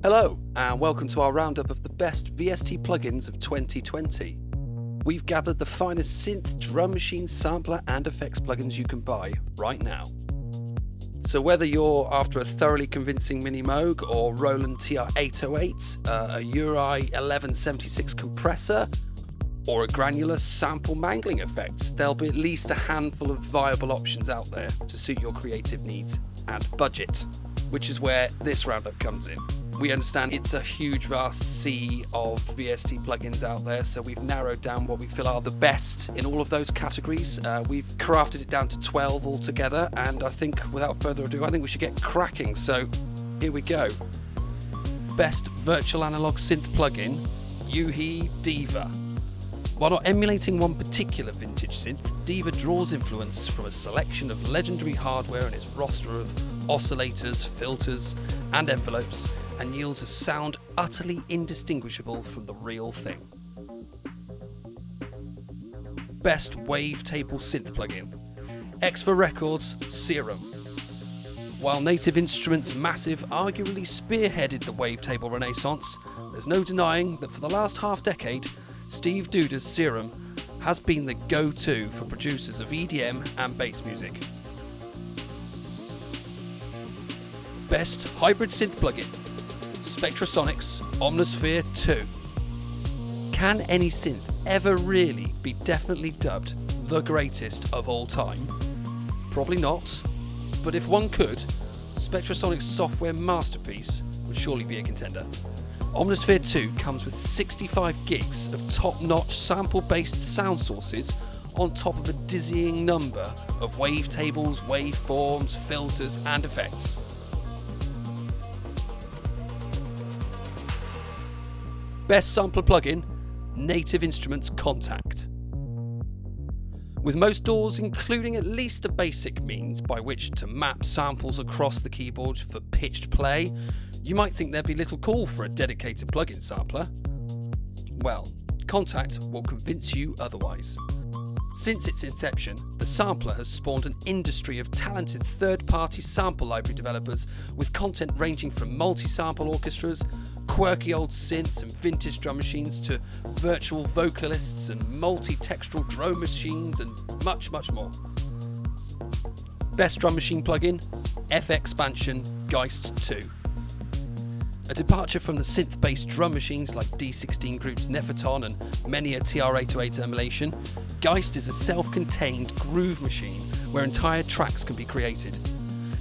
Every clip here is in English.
Hello, and welcome to our roundup of the best VST plugins of 2020. We've gathered the finest synth, drum machine, sampler and effects plugins you can buy right now. So whether you're after a thoroughly convincing Mini Moog or Roland TR-808, a URI 1176 compressor, or a granular sample mangling effect, there'll be at least a handful of viable options out there to suit your creative needs and budget, which is where this roundup comes in. We understand it's a huge vast sea of VST plugins out there, so we've narrowed down what we feel are the best in all of those categories. We've crafted it down to 12 altogether, and I think without further ado, I think we should get cracking. So here we go. Best virtual analog synth plugin, Yuhi Diva. While not emulating one particular vintage synth, Diva draws influence from a selection of legendary hardware in its roster of oscillators, filters and envelopes, and yields a sound utterly indistinguishable from the real thing. Best wavetable synth plugin, X for Records Serum. While Native Instruments' Massive arguably spearheaded the wavetable renaissance, there's no denying that for the last half-decade, Steve Duda's Serum has been the go-to for producers of EDM and bass music. Best hybrid synth plugin, Spectrasonics OMNISPHERE 2. Can any synth ever really be definitely dubbed the greatest of all time? Probably not, but if one could, Spectrasonics' software masterpiece would surely be a contender. OMNISPHERE 2 comes with 65 gigs of top-notch sample-based sound sources on top of a dizzying number of wavetables, waveforms, filters and effects. Best sampler plugin, Native Instruments Contact. With most DAWs including at least a basic means by which to map samples across the keyboard for pitched play, you might think there'd be little call for a dedicated plugin sampler. Well, Contact will convince you otherwise. Since its inception, the sampler has spawned an industry of talented third-party sample library developers with content ranging from multi-sample orchestras, quirky old synths and vintage drum machines to virtual vocalists and multi-textural drone machines and much, much more. Best drum machine plugin, F-Expansion Geist 2. A departure from the synth-based drum machines like D16 Group's Neferton and many a TR-808 emulation, Geist is a self-contained groove machine where entire tracks can be created.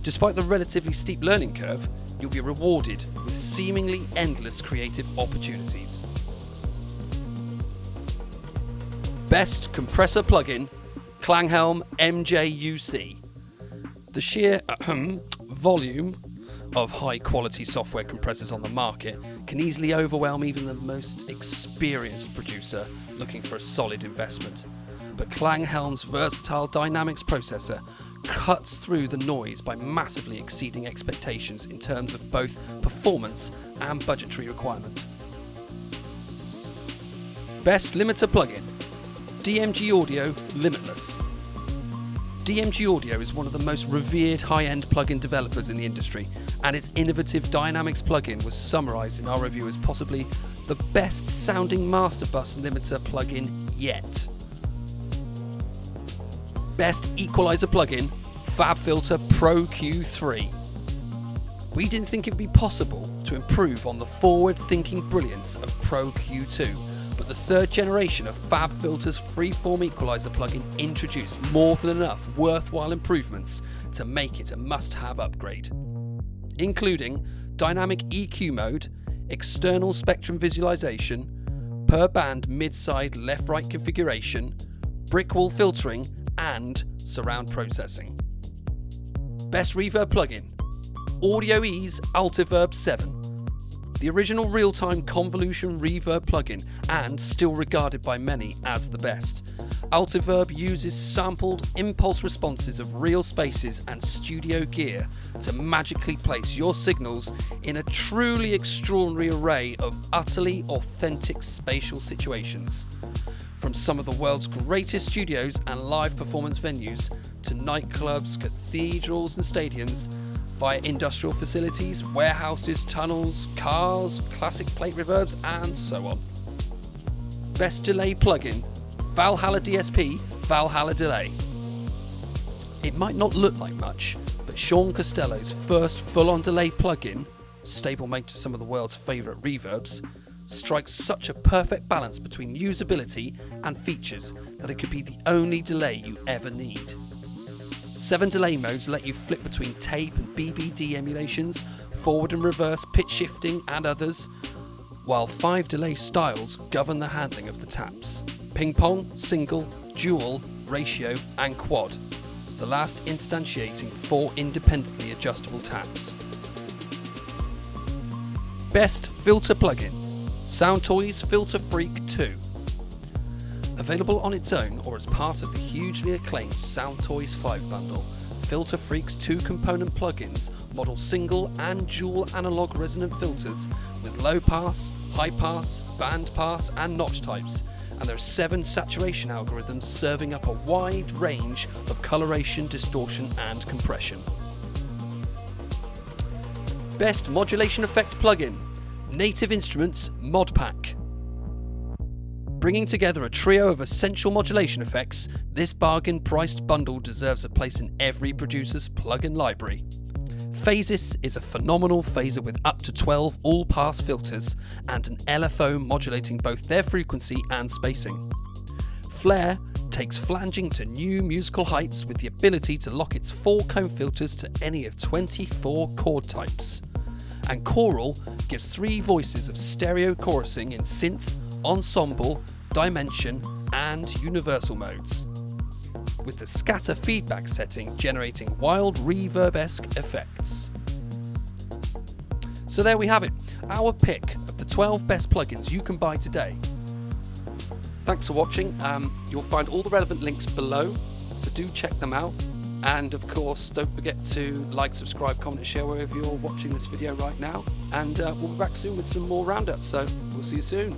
Despite the relatively steep learning curve, you'll be rewarded with seemingly endless creative opportunities. Best compressor plugin, Klanghelm MJUC. The sheer volume of high-quality software compressors on the market can easily overwhelm even the most experienced producer looking for a solid investment. But Klanghelm's versatile dynamics processor cuts through the noise by massively exceeding expectations in terms of both performance and budgetary requirement. Best limiter plugin, DMG Audio Limitless. DMG Audio is one of the most revered high-end plugin developers in the industry, and its innovative Dynamics plugin was summarised in our review as possibly the best sounding master bus limiter plugin yet. Best equalizer plugin, FabFilter Pro Q3. We didn't think it would be possible to improve on the forward-thinking brilliance of Pro Q2, but the third generation of FabFilter's freeform equalizer plugin introduced more than enough worthwhile improvements to make it a must-have upgrade, including dynamic EQ mode, external spectrum visualization, per band mid-side left-right configuration, brick wall filtering, and surround processing. Best reverb plugin, Audio Ease Altiverb 7. The original real-time convolution reverb plugin, and still regarded by many as the best. Altiverb uses sampled impulse responses of real spaces and studio gear to magically place your signals in a truly extraordinary array of utterly authentic spatial situations. From some of the world's greatest studios and live performance venues to nightclubs, cathedrals and stadiums, via industrial facilities, warehouses, tunnels, cars, classic plate reverbs, and so on. Best delay plugin, Valhalla DSP, Valhalla Delay. It might not look like much, but Sean Costello's first full-on delay plugin, stablemate to some of the world's favourite reverbs, strikes such a perfect balance between usability and features that it could be the only delay you ever need. 7 delay modes let you flip between tape and BBD emulations, forward and reverse pitch shifting and others, while 5 delay styles govern the handling of the taps: ping pong, single, dual, ratio and quad, the last instantiating 4 independently adjustable taps. Best filter plugin, Soundtoys Filter Freak 2. Available on its own or as part of the hugely acclaimed Soundtoys 5 bundle, Filter Freak's 2 component plugins model single and dual analog resonant filters with low pass, high pass, band pass and notch types, and there are 7 saturation algorithms serving up a wide range of coloration, distortion and compression. Best modulation effects plugin, Native Instruments Mod Pack. Bringing together a trio of essential modulation effects, this bargain-priced bundle deserves a place in every producer's plugin library. Phasis is a phenomenal phaser with up to 12 all-pass filters and an LFO modulating both their frequency and spacing. Flare takes flanging to new musical heights with the ability to lock its 4 comb filters to any of 24 chord types. And Choral gives 3 voices of stereo chorusing in synth, ensemble, dimension and universal modes, with the scatter feedback setting generating wild reverb-esque effects. So there we have it, our pick of the 12 best plugins you can buy today. Thanks for watching. You'll find all the relevant links below, so do check them out. And of course, don't forget to like, subscribe, comment and share wherever you're watching this video right now. And we'll be back soon with some more roundups, so we'll see you soon.